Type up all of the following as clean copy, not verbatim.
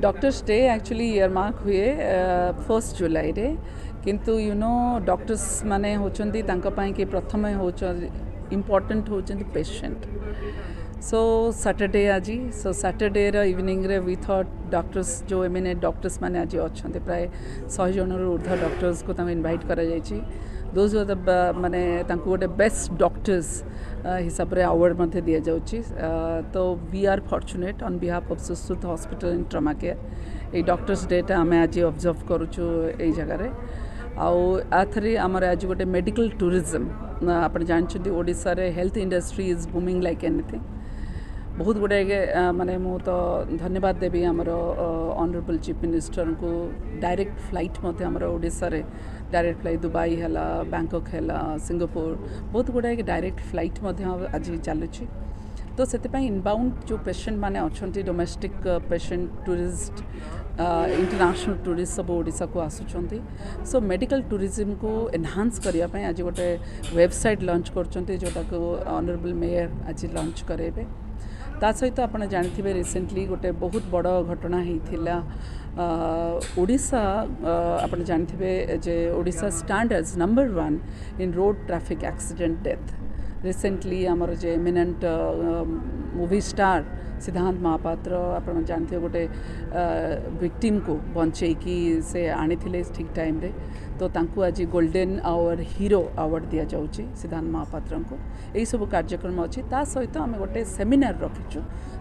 doctors day actually इयरमार्क हुए 1 जुलाई रे किंतु डॉक्टर्स माने होचंती तांका पाई कि प्रथम इम्पोर्टेंट होचंती पेशेंट सो सैटरडे आज सो सैटरडे इवनिंग रे वी थॉट डॉक्टर्स जो एमिनेट डॉक्टर्स माने आज अच्छे प्राय 100 जनर ऊर्ध्व डॉक्टर्स को इनवाइट करा जायछि दोज माने तांको गोटे बेस्ट डॉक्टर्स हिसाब रे अवार्ड मध्य दिया जाउछि तो we are fortunate on behalf of Sushrut hospital and trauma care ए डॉक्टर्स डेटा आम आज ऑब्जर्व करूछु ए जगह रे आउ आथरे आमर आज गोटे मेडिकल टूरिज्म आपण जानछथि ओडिसा रे health industry is booming like anything बहुत गुड़ाए माने मु तो धन्यवाद देवी आमर ऑनरेबल चीफ मिनिस्टर को डायरेक्ट फ्लाइट मध्य आमर ओडिसा रे डायरेक्ट फ्लाइट दुबई है बैंकॉक है सिंगापुर बहुत गुड़ाए डायरेक्ट फ्लाइट मध्य आज चलुची तो से इनबाउंड जो पेशेंट माने अच्छा domestic patient tourist international tourist सब ओडिशा को आसुचंती सो मेडिकल टूरिज्म को एनहांस करने आज गोटे वेबसाइट लॉन्च करचंती जोटा को ऑनरेबल मेयर आज लॉन्च करेबे ता सहित आपने जानथिबे रिसेंटली गोटे बहुत बड़ घटना होता ओडिशा आपने जानथिबे जे Odisha stand as number 1 in road traffic accident death recently आमर जे एमिनेंट मूवी स्टार सिद्धांत महापात्र आप जानते गोटे विक्टिम को बंचे कि से आनी ठीक टाइम रे तो तांकु आज गोल्डन आवर हीरो अवार्ड दिया जाउची सिद्धांत महापात्र को यही सब कार्यक्रम अच्छी ता सहित आम गोटे सेमिनार रखीचु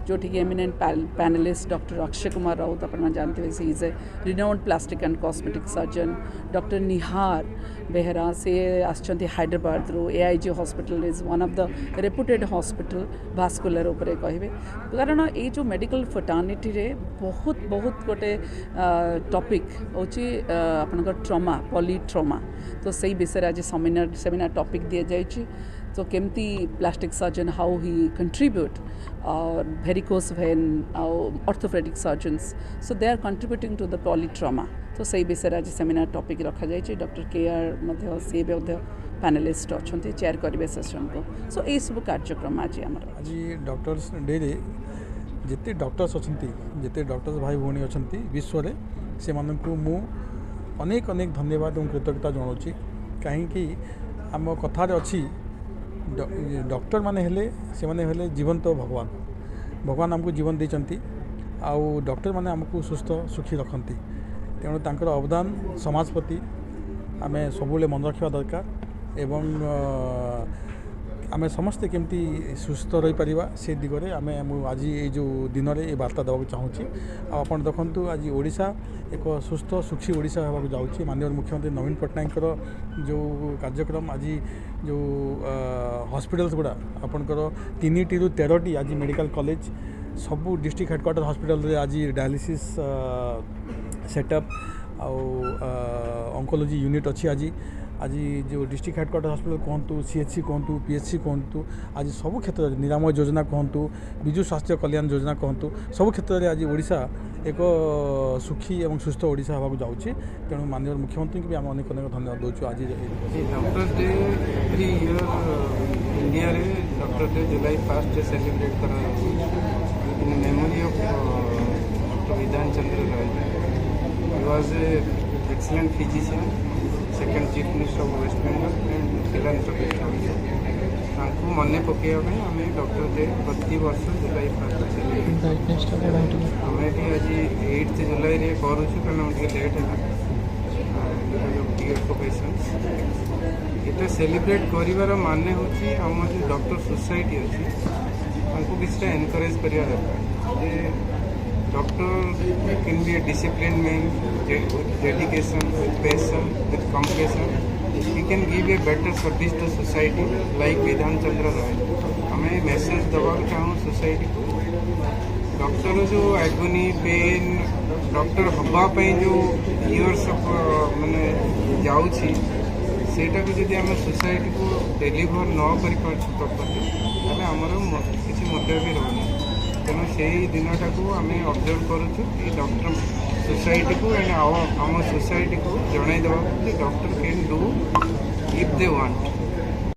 जोटि eminent panellist doctor Akshay Kumar Raut आप जानते she is a renowned plastic and cosmetic surgeon doctor Nihar Behera से आछंती हैदराबाद रो AIG hospital is one of the reputed hospital vascular उपरे कहबे कारण ये जो मेडिकल फर्टानिटी रे बहुत बहुत गोटे टॉपिक होची आपनकर ट्रॉमा पॉली ट्रॉमा तो सही विषय आज सेमिनार टॉपिक दिया जाइए तो केमती plastic surgeon how he contribute और varicose vein orthopaedic surgeons so they are contributing to the poly trauma तो सही विषय आज सेमिनार टॉपिक रखा जाइए डॉक्टर केआर सी पैनलिस्ट अच्छा चेयर करेंगे सेशन को सो यही सब कार्यक्रम आज आज डॉक्टर्स डे रे जिते डॉक्टर्स अच्छा जिते डॉक्टर्स भाई भौणी अच्छा विश्व में से मु अनेक अनेक धन्यवाद और कृतज्ञता जनाऊँगी कहीं आम कथार अच्छी डॉक्टर माने हेले से माने हेले जीवंत भगवान भगवान आमको जीवन देती आउ डॉक्टर माने आमको सुस्थ सुखी रखती तेणु तांकर अवदान समाज प्रति आम सबुले मन रखा दरकार एवं आम समस्ते केमती सुस्थ रही पारिबा से दिगरे आम आज ये जो दिन में ये वार्ता देवाक चाहूँगी आप देखु आज ओडिशा एक सुस्थ सुखी ओडिशा होगा जाऊँगी माननीय मुख्यमंत्री नवीन पट्टनायक जो कार्यक्रम आज जो हॉस्पिटल्स गुड़ा आपणकर 3टी ରୁ 13टी आज मेडिकल कॉलेज सबू डिस्ट्रिक्ट हेडक्वार्टर हॉस्पिटल आज डायलिसिस सेटअप ऑन्कोलॉजी यूनिट अच्छी आज जो डिस्ट्रिक्ट हेडक्वार्टर हॉस्पिटल कहतु सीएचसी कहतु पीएचसी कहतु आज सब क्षेत्र में निरामय योजना कहतु विजु स्वास्थ्य कल्याण योजना कहतु सब क्षेत्र में आज ओडिशा एक सुखी और सुस्थ ओडिशा होगा जाऊँगी तेणु माननीय मुख्यमंत्री भी आम अनेक अनेक धन्यवाद दूँ आज doctors day every year India रे डॉक्टर डे जुलाई 1 सेलिब्रेट करा in memory of doctor Bidhan Chandra Roy he was a excellent physician second chief minister of West Bengal and philanthropist तांको मन पकड़ा आम डॉक्टर डे प्रति वर्ष जुलाई 1 सेलिब्रेट आम ये आज 8 जुलाई रे करूँ कारण लेट है ये सेलिब्रेट कर माने हूँ आम जो डॉक्टर सोसाइटी अच्छी किसी एनकरेज करवा दरकार doctor can be A discipline man dedication with passion with competition he can give a better service to society like विधान चंद्र राय हमें मैसेज दवा चाहूँ सोसाइटी को डॉक्टर जो एगोनी पेन डॉक्टर हवापाई जो इयर्स ऑफ माने जाऊँगी सेटा को जब आम सोसाइटी को डेलीवर न कर आमर किसी मुद्दा भी रोनी तेणु से दिनटा को आम ऑब्जर्व करूँ कि डॉक्टर सोसाइटी को एंड आम सोसाइटी को जन देवा doctor can do if they want